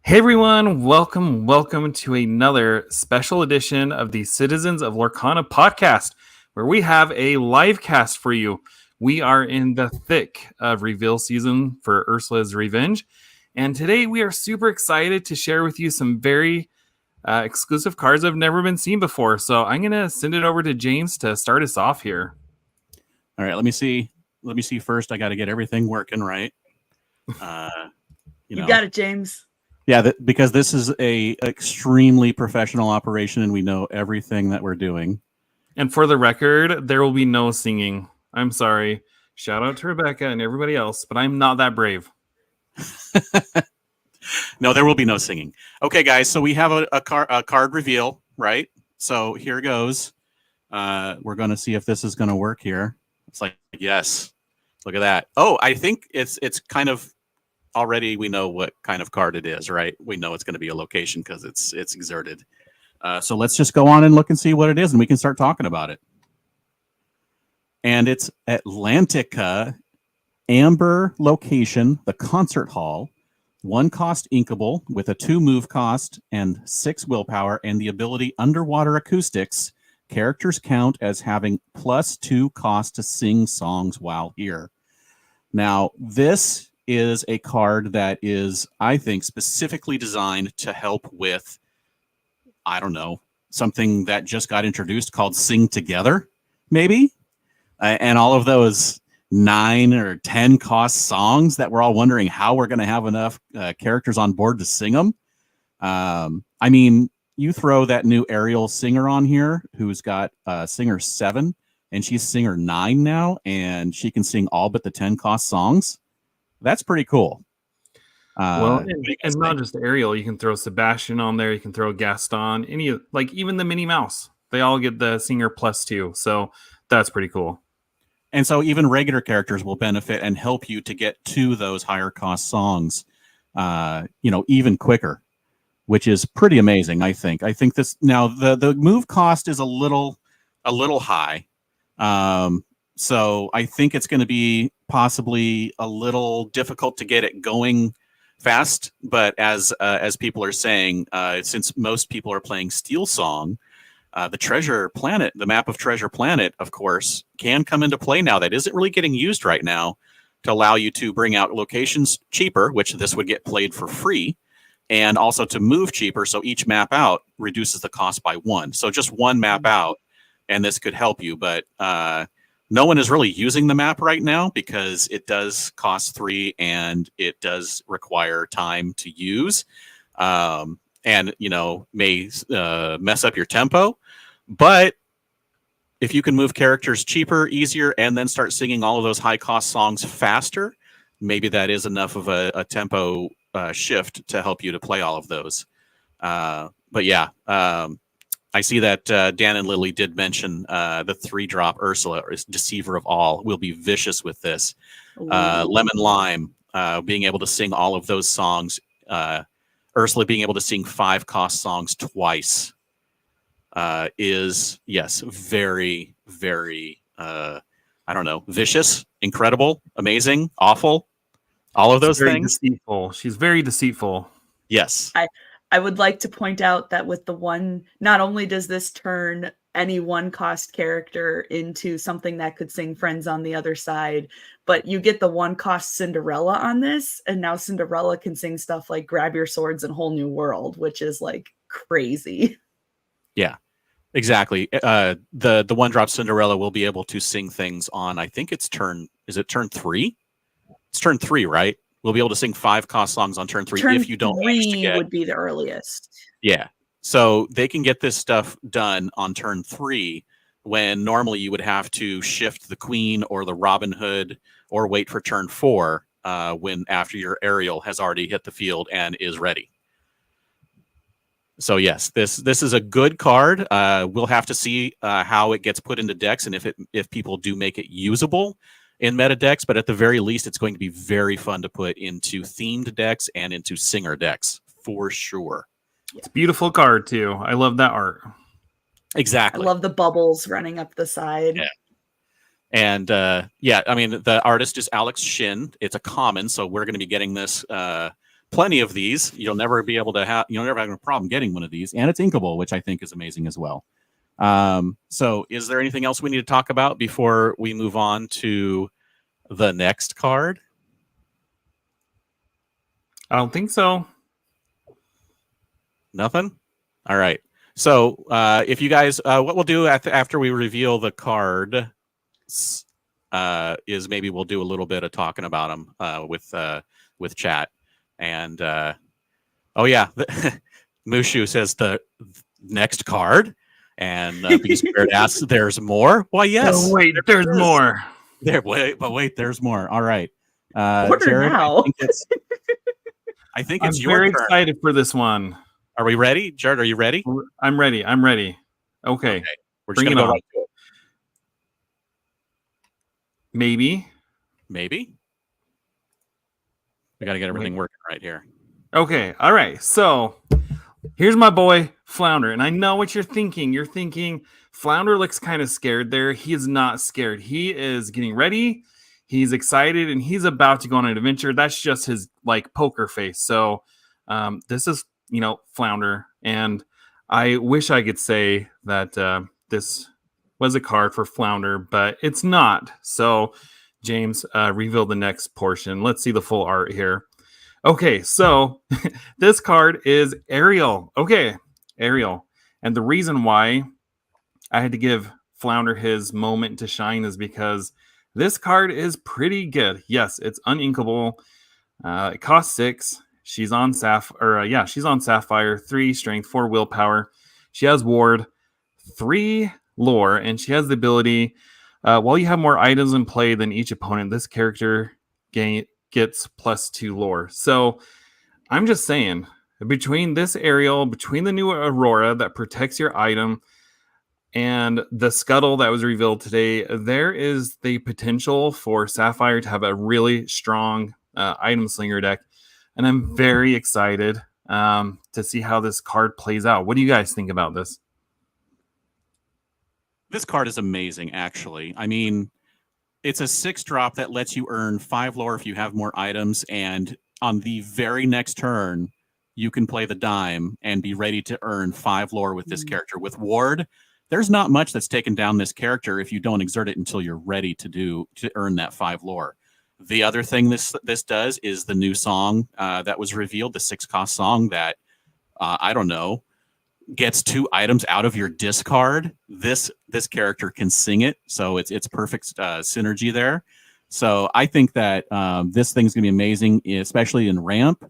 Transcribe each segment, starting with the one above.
Hey everyone, welcome to another special edition of the Citizens of Lorcana podcast, where we have a live cast for you. We are in the thick of reveal season for Ursula's Revenge, and today we are super excited to share with you some very exclusive cards that have never been seen before. So I'm going to send it over to James to start us off here. All right, let me see first. I got to get everything working right. You got it, James. Yeah, because this is a extremely professional operation, and we know everything that we're doing. And for the record, there will be no singing. I'm sorry. Shout out to Rebecca and everybody else, but I'm not that brave. No, there will be no singing. Okay, guys, so we have a card reveal, right? So here goes. We're going to see if this is going to work here. It's like, yes. Look at that. Oh, I think it's kind of already we know what kind of card it is, right? We know it's going to be a location because it's exerted. So let's just go on and look and see what it is, and we can start talking about it. And it's Atlantica, Amber location, the concert hall, 1 cost inkable with a 2 move cost and 6 willpower, and the ability underwater acoustics. Characters count as having +2 cost to sing songs while here. Now, this is a card that is, I think, specifically designed to help with, I don't know, something that just got introduced called Sing Together, maybe? And all of those 9 or 10 cost songs that we're all wondering how we're going to have enough characters on board to sing them. I mean, you throw that new Ariel singer on here who's got singer 7, and she's singer 9 now, and she can sing all but the 10 cost songs. That's pretty cool. Well, and not just Ariel. You can throw Sebastian on there. You can throw Gaston. Even the Minnie Mouse. They all get the singer +2. So that's pretty cool. And so even regular characters will benefit and help you to get to those higher cost songs, even quicker, which is pretty amazing. I think this now the move cost is a little high. So I think it's going to be possibly a little difficult to get it going fast. But as people are saying, since most people are playing Steel Song, the Treasure Planet, the map of Treasure Planet, of course, can come into play now. That isn't really getting used right now to allow you to bring out locations cheaper, which this would get played for free, and also to move cheaper. So each map out reduces the cost by 1. So just 1 map out, and this could help you. But no one is really using the map right now because it does cost 3 and it does require time to use, and may mess up your tempo. But if you can move characters cheaper, easier, and then start singing all of those high cost songs faster, maybe that is enough of a tempo shift to help you to play all of those. But yeah. I see that Dan and Lily did mention the 3-drop Ursula, or Deceiver of All, will be vicious with this. Lemon Lime, being able to sing all of those songs. Ursula being able to sing 5 cost songs twice is, yes, very, very, vicious, incredible, amazing, awful. All of those things. Deceitful. She's very deceitful. Yes. I would like to point out that with the 1, not only does this turn any 1 cost character into something that could sing Friends on the Other Side, but you get the 1 cost Cinderella on this, and now Cinderella can sing stuff like Grab Your Swords and Whole New World, which is like crazy. Yeah, exactly. The 1-drop Cinderella will be able to sing things on, I think it's turn 3? It's turn 3, right? We'll be able to sing 5 cost songs on turn 3 if you don't manage to get. Would be the earliest. Yeah. So they can get this stuff done on turn 3 when normally you would have to shift the Queen or the Robin Hood or wait for turn 4 when after your Ariel has already hit the field and is ready. So yes, this is a good card. We'll have to see how it gets put into decks and if people do make it usable in meta decks, but at the very least, it's going to be very fun to put into themed decks and into singer decks for sure. It's a beautiful card too. I love that art. Exactly. I love the bubbles running up the side. Yeah. And I mean, the artist is Alex Shin. It's a common, so we're going to be getting this plenty of these. You'll never be able to have. You'll never have a problem getting one of these, and it's inkable, which I think is amazing as well. So, is there anything else we need to talk about before we move on to the next card? I don't think so. Nothing. All right. So, if you guys, what we'll do after we reveal the card is maybe we'll do a little bit of talking about them with chat. And oh yeah, Mushu says the next card, and Beast Spirit asks, "There's more?" Why, yes. Oh, wait, there's more. Wait, there's more. All right, Order Jared, now. I think I'm it's your very turn. excited for this one. Are we ready, Jared? Are you ready? I'm ready. Okay. We're just Bring gonna it go on. right to it. Maybe. We got to get everything working right here. Okay. All right. So here's my boy Flounder, and I know what you're thinking. You're thinking Flounder looks kind of scared there. He is not scared. He is getting ready. He's excited, and he's about to go on an adventure. That's just his like poker face. So this is Flounder, and I wish I could say that this was a card for Flounder, but it's not. So James, reveal the next portion. Let's see the full art here. Okay, so this card is Ariel. Okay, Ariel. And the reason why I had to give Flounder his moment to shine is because this card is pretty good. Yes, it's uninkable. It costs 6. She's on she's on Sapphire, 3 strength, 4 willpower. She has ward, 3 lore, and she has the ability, while you have more items in play than each opponent, this character gets +2 lore. So I'm just saying, between this Ariel, between the new Aurora that protects your item, and the Scuttle that was revealed today, there is the potential for Sapphire to have a really strong item slinger deck. And I'm very excited to see how this card plays out. What do you guys think about this? This card is amazing, actually. I mean, it's a 6-drop that lets you earn 5 lore if you have more items, and on the very next turn, you can play the dime and be ready to earn 5 lore with this character. With Ward, there's not much that's taken down this character if you don't exert it until you're ready to earn that 5 lore. The other thing this does is the new song that was revealed, the 6-cost song that, I don't know, gets 2 items out of your discard. This character can sing it, so it's perfect synergy there. So I think that this thing's gonna be amazing, especially in ramp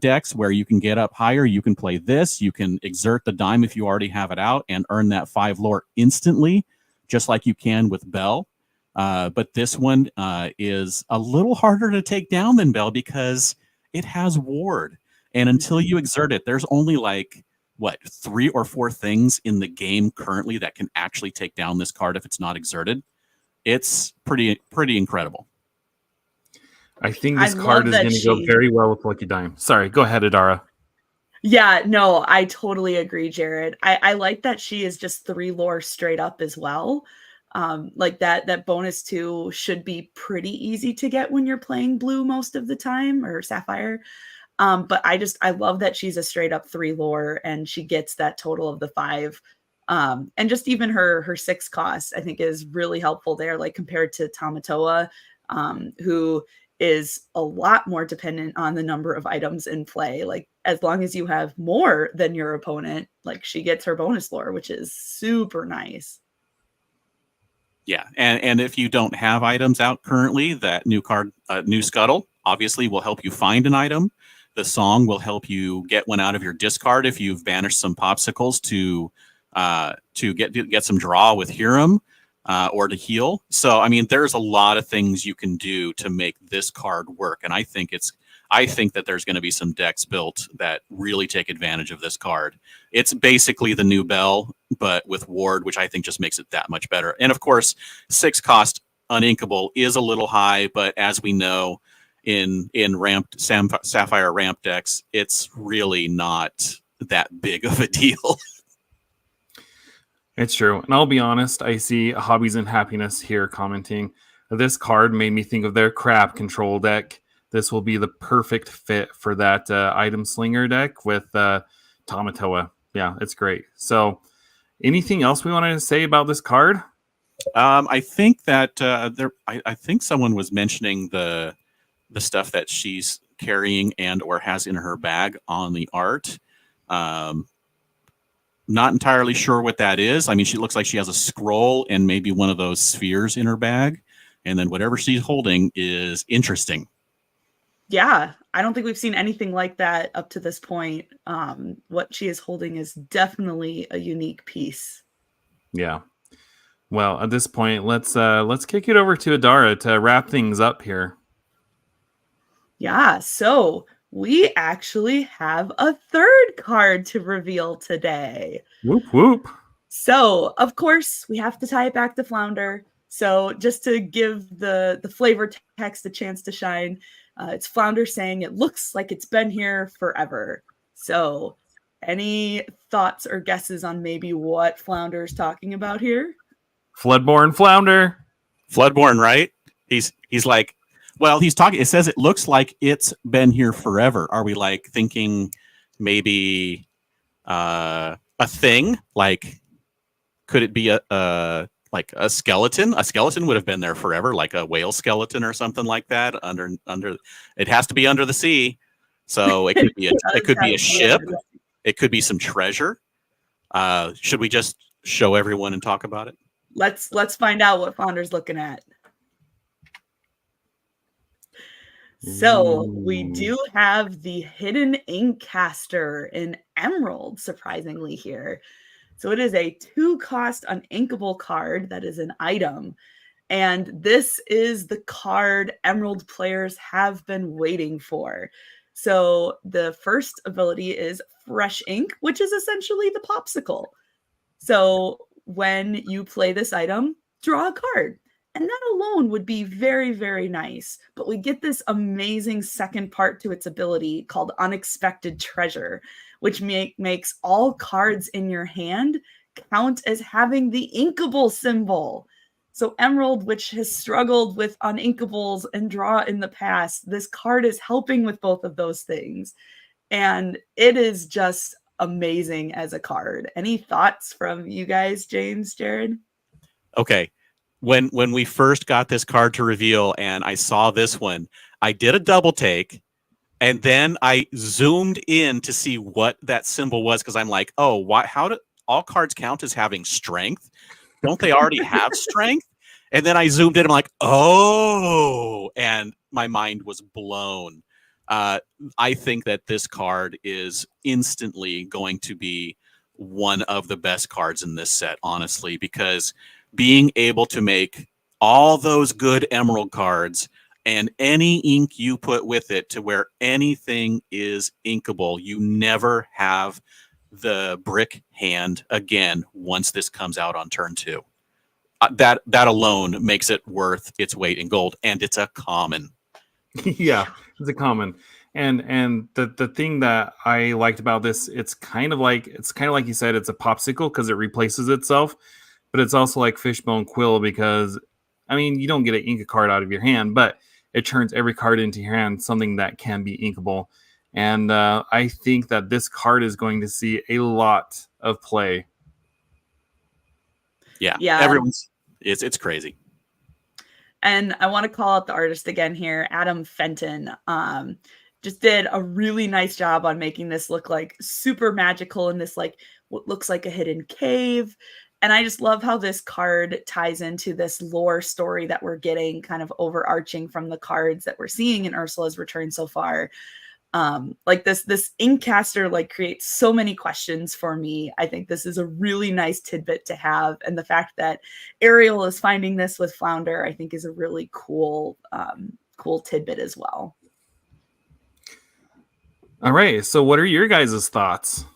decks where you can get up higher. You can play this. You can exert the dime if you already have it out and earn that 5 lore instantly, just like you can with Bell. But this one is a little harder to take down than Bell because it has ward, and until you exert it, there's only like 3 or 4 things in the game currently that can actually take down this card if it's not exerted. It's pretty incredible. I think this card is going to go very well with Lucky Dime. Sorry, go ahead, Adara. Yeah, no, I totally agree, Jared. I like that she is just 3 lore straight up as well. Like that bonus 2 should be pretty easy to get when you're playing blue most of the time, or Sapphire. But I love that she's a straight up 3 lore and she gets that total of the 5. And just even her 6 cost, I think, is really helpful there, like compared to Tamatoa, who is a lot more dependent on the number of items in play. Like, as long as you have more than your opponent, like, she gets her bonus lore, which is super nice. Yeah, and if you don't have items out currently, that new card, new Scuttle, obviously will help you find an item. The song will help you get one out of your discard if you've banished some popsicles to get some draw with Hiram, or to heal. So I mean, there's a lot of things you can do to make this card work, and I think that there's going to be some decks built that really take advantage of this card. It's basically the new Bell, but with ward, which I think just makes it that much better. And of course, 6 cost uninkable is a little high, but as we know, in ramped Sapphire ramp decks, it's really not that big of a deal. It's true. And I'll be honest, I see Hobbies and Happiness here commenting. This card made me think of their crab control deck this will be the perfect fit for that item slinger deck with Tamatoa. Yeah, it's great. So anything else we wanted to say about this card? I think that I think someone was mentioning the stuff that she's carrying and or has in her bag on the art. Not entirely sure what that is. I mean, she looks like she has a scroll and maybe one of those spheres in her bag, and then whatever she's holding is interesting. Yeah, I don't think we've seen anything like that up to this point. What she is holding is definitely a unique piece. Yeah. Well, at this point, let's kick it over to Adara to wrap things up here. Yeah, so we actually have a third card to reveal today. Whoop whoop. So, of course, we have to tie it back to Flounder. So, just to give the flavor text a chance to shine, it's Flounder saying it looks like it's been here forever. So, any thoughts or guesses on maybe what Flounder is talking about here? Floodborn Flounder. Floodborn, right? He's like, well, he's talking. It says it looks like it's been here forever. Are we like thinking maybe a thing? Like, could it be a skeleton? A skeleton would have been there forever, like a whale skeleton or something like that. Under it has to be under the sea, so it could be a ship. It could be some treasure. Should we just show everyone and talk about it? Let's find out what Flounder's looking at. So we do have the hidden Inkcaster in Emerald, surprisingly here. So it is a 2-cost uninkable card that is an item. And this is the card Emerald players have been waiting for. So the first ability is Fresh Ink, which is essentially the popsicle. So when you play this item, draw a card. And that alone would be very, very nice. But we get this amazing second part to its ability called Unexpected Treasure, which makes all cards in your hand count as having the inkable symbol. So Emerald, which has struggled with uninkables and draw in the past, this card is helping with both of those things. And it is just amazing as a card. Any thoughts from you guys, James, Jared? Okay. When we first got this card to reveal and I saw this one, I did a double take and then I zoomed in to see what that symbol was because I'm like, oh, why? How do all cards count as having strength? Don't they already have strength? And then I zoomed in. I'm like, oh, and my mind was blown. I think that this card is instantly going to be one of the best cards in this set, honestly, because being able to make all those good Emerald cards and any ink you put with it to where anything is inkable, you never have the brick hand again once this comes out on turn 2. That alone makes it worth its weight in gold, and it's a common. Yeah, it's a common. And the thing that I liked about this, it's kind of like you said, it's a popsicle because it replaces itself. But it's also like Fishbone Quill because, I mean, you don't get to ink a card out of your hand, but it turns every card into your hand, something that can be inkable. And I think that this card is going to see a lot of play. Yeah. It's crazy. And I want to call out the artist again here, Adam Fenton. Just did a really nice job on making this look like super magical in this like what looks like a hidden cave. And I just love how this card ties into this lore story that we're getting kind of overarching from the cards that we're seeing in Ursula's return so far. Like this Inkcaster like creates so many questions for me. I think this is a really nice tidbit to have. And the fact that Ariel is finding this with Flounder, I think is a really cool tidbit as well. All right. So what are your guys' thoughts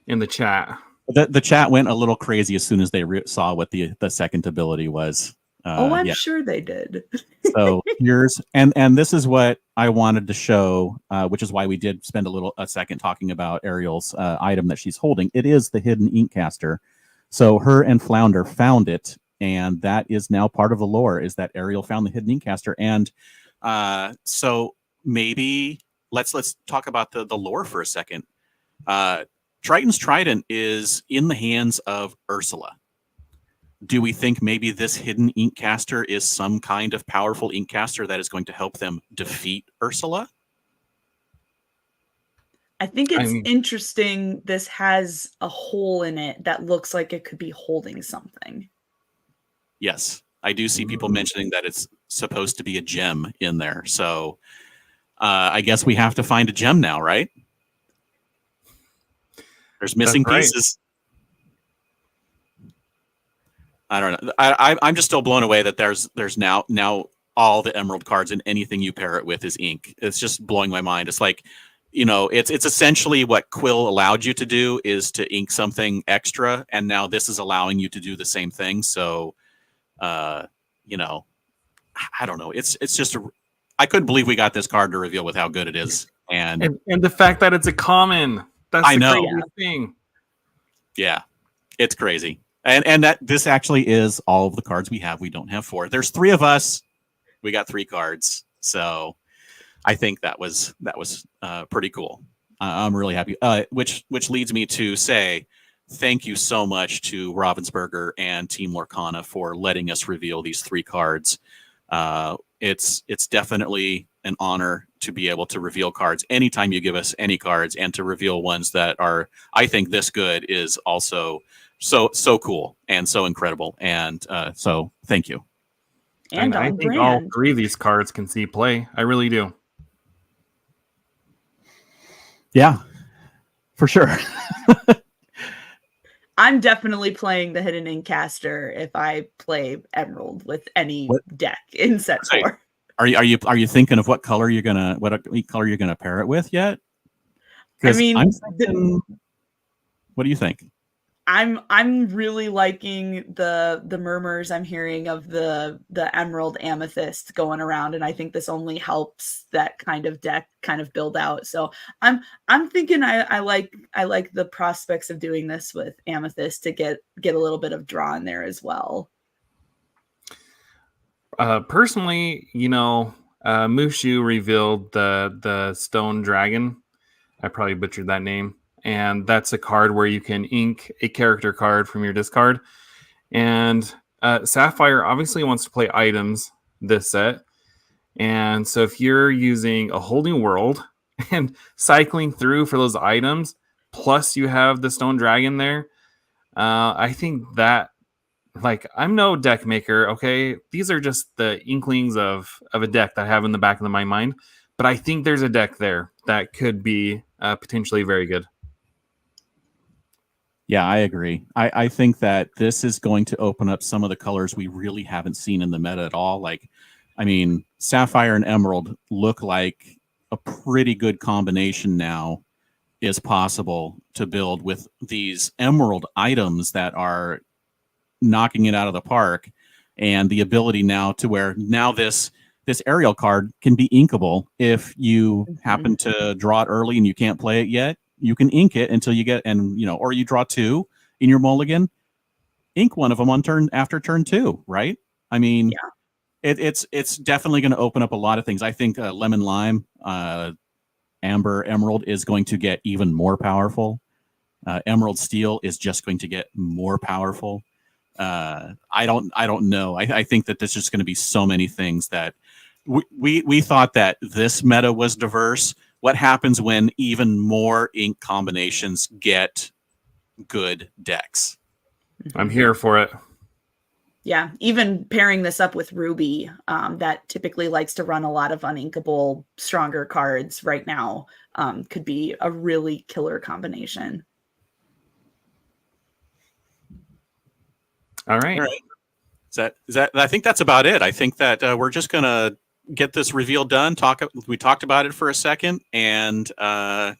in the chat? The chat went a little crazy as soon as they saw what the second ability was. I'm sure they did. So here's and this is what I wanted to show, which is why we did spend a second talking about Ariel's item that she's holding. It is the hidden Inkcaster. So her and Flounder found it, and that is now part of the lore. Is that Ariel found the hidden Inkcaster, and so maybe let's talk about the lore for a second. Triton's Trident is in the hands of Ursula. Do we think maybe this hidden ink caster is some kind of powerful ink caster that is going to help them defeat Ursula? I think it's interesting. This has a hole in it that looks like it could be holding something. Yes, I do see people mentioning that it's supposed to be a gem in there. So I guess we have to find a gem now, right? There's missing pieces. I don't know. I'm just still blown away that there's now all the emerald cards and anything you pair it with is ink. It's just blowing my mind. It's like, it's essentially what Quill allowed you to do is to ink something extra, and now this is allowing you to do the same thing. So, I don't know. It's just I couldn't believe we got this card to reveal with how good it is, and the fact that it's a common. That's the crazy thing. Yeah, it's crazy. And that this actually is all of the cards we have. We don't have 4. There's 3 of us. We got 3 cards. So I think that was pretty cool. I'm really happy. Which leads me to say thank you so much to Ravensburger and Team Lorcana for letting us reveal these 3 cards. It's definitely an honor to be able to reveal cards anytime you give us any cards, and to reveal ones that are, I think, this good is also so cool and so incredible. And so thank you. And I think all 3 of these cards can see play. I really do. Yeah, for sure. I'm definitely playing the Hidden Inkcaster if I play Emerald with any deck in set 4. Are you thinking of what color you're gonna pair it with yet? I mean, what do you think? I'm really liking the murmurs I'm hearing of the Emerald Amethyst going around, and I think this only helps that kind of deck kind of build out. So I'm thinking I like the prospects of doing this with Amethyst to get a little bit of draw in there as well. Personally, Mushu revealed the Stone Dragon. I probably butchered that name. And that's a card where you can ink a character card from your discard. And Sapphire obviously wants to play items this set. And so if you're using a Holding World and cycling through for those items, plus you have the Stone Dragon there, I think that, I'm no deck maker, okay? These are just the inklings of a deck that I have in the back of my mind. But I think there's a deck there that could be potentially very good. Yeah, I agree. I think that this is going to open up some of the colors we really haven't seen in the meta at all. Sapphire and Emerald look like a pretty good combination now is possible to build with these Emerald items that are knocking it out of the park, and the ability now to where now this Ariel card can be inkable if you happen to draw it early and you can't play it yet. You can ink it until you get, or you draw 2 in your mulligan, ink one of them after turn 2, right? I mean, it's definitely going to open up a lot of things. I think Lemon Lime, Amber Emerald is going to get even more powerful. Emerald Steel is just going to get more powerful. I don't know. I think that there's just going to be so many things that we thought that this meta was diverse. What happens when even more ink combinations get good decks? I'm here for it. Yeah, even pairing this up with Ruby, that typically likes to run a lot of uninkable, stronger cards right now, could be a really killer combination. All right. Is that? I think that's about it. I think that we're just gonna get this reveal done. We talked about it for a second, and I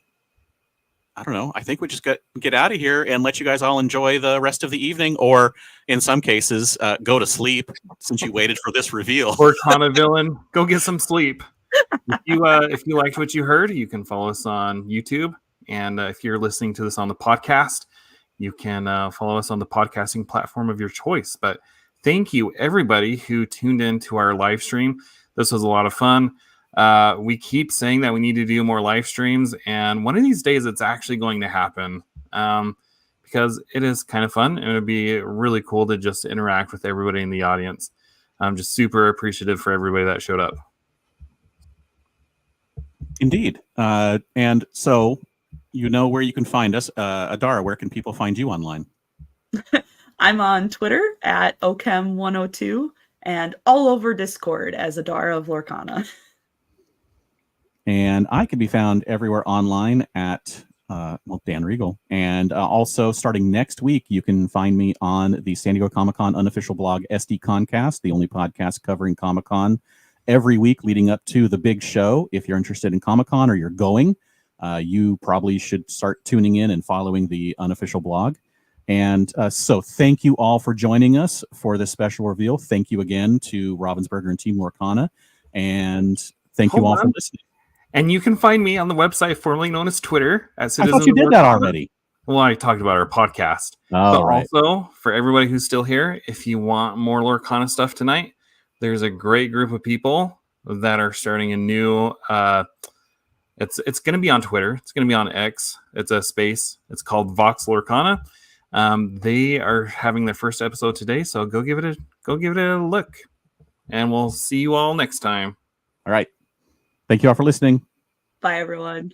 don't know. I think we just get out of here and let you guys all enjoy the rest of the evening, or in some cases, go to sleep since you waited for this reveal. Or Kana Villain, go get some sleep. If you liked what you heard, you can follow us on YouTube, and if you're listening to this on the podcast, you can follow us on the podcasting platform of your choice. But thank you, everybody who tuned in to our live stream. This was a lot of fun. We keep saying that we need to do more live streams, and one of these days it's actually going to happen. Because it is kind of fun, and it would be really cool to just interact with everybody in the audience. I'm just super appreciative for everybody that showed up. Indeed. And so, you know where you can find us. Adara, where can people find you online? I'm on Twitter at Ochem102 and all over Discord as Adara of Lorcana. And I can be found everywhere online at Dan Regal. And also, starting next week, you can find me on the San Diego Comic-Con unofficial blog, SD Concast, the only podcast covering Comic-Con every week leading up to the big show. If you're interested in Comic-Con or you're going, you probably should start tuning in and following the unofficial blog. And so thank you all for joining us for this special reveal. Thank you again to Ravensburger and Team Lorcana. And thank you all for listening. And you can find me on the website formerly known as Twitter at Citizens. I thought you did that already. Well, I talked about our podcast. Oh, but right. Also, for everybody who's still here, if you want more Lorcana stuff tonight, there's a great group of people that are starting a new... It's going to be on Twitter. It's going to be on X. It's a space. It's called Vox Lorcana. They are having their first episode today, so go give it a look, and we'll see you all next time. All right. Thank you all for listening. Bye, everyone.